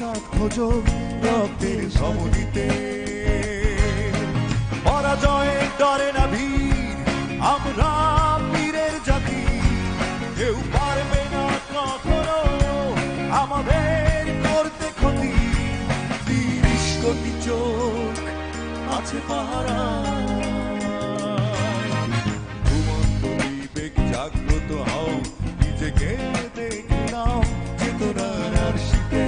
ভবিষ্যৎ খোঁজো রক্তের সমনীতে। পরাজয়ে ডরে না বীর, আমরা বীরের জাতি। কেউ পারবে না কখনো আমাদের করতে ক্ষতি। ৩০ কোটি চোখ আছে পাহারা, ঘুমন্ত বিবেক জাগ্রত হও, নিজেকে দেখে নাও চেতনার আরশিতে।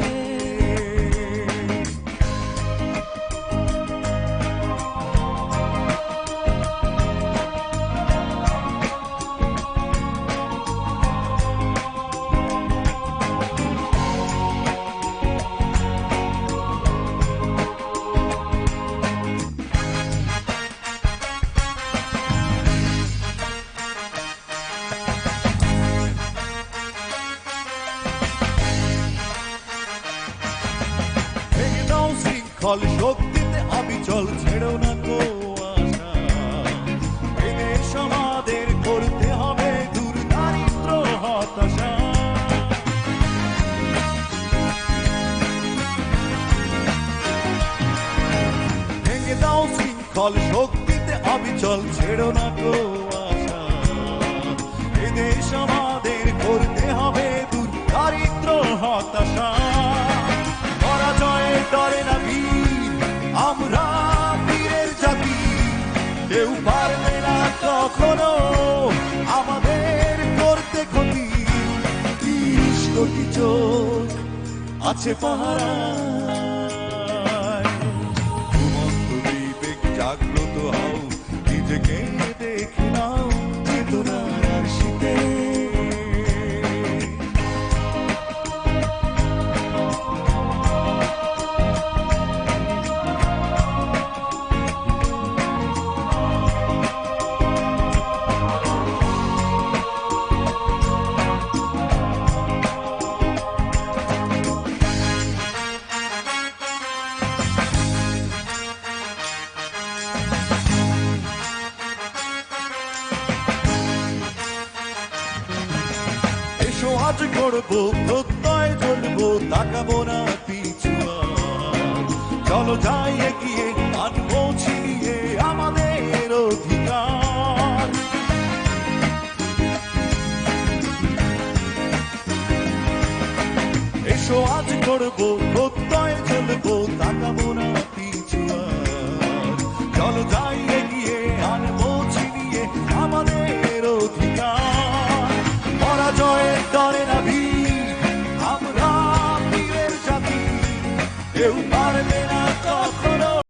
ফল শক্তিতে অবিচল, ছেড়ো না কো আশা। এদেশ আমাদের করতে হবে দূর দারিদ্র হতাশা। ভেঙে দাও শৃঙ্খল শক্তিতে অবিচল, ছেড়ো না কো আশা। এদেশ আমাদের করতে হবে দূর দারিদ্র হতাশা। পরাজয়ে ডরে না বীর, আমরা বীরের জাতি। কেউ পারবে না কখনো আমাদের করতে ক্ষতি। ৩০ কোটি চোখ আছে পাহারায়, ঘুমন্ত বিবেক জাগ্রত হও, নিজেকে দেখে নাও চেতনার আরশিতে। আজ গড়বো প্রত্যয় জ্বলবো, তাকাবো না পিছু আর। চলো যাই এগিয়ে, আনবো ছিনিয়ে আমাদের অধিকার। এসো আজ গড়বো প্রত্যয় জ্বলবো, তাকাবো না পিছু আর। চলো যাই এগিয়ে, আনবো ছিনিয়ে আমাদের অধিকার। পরাজয়ে ডরে না বীর, আমরা বীরের জাতি। কেউ পারবে না কখনো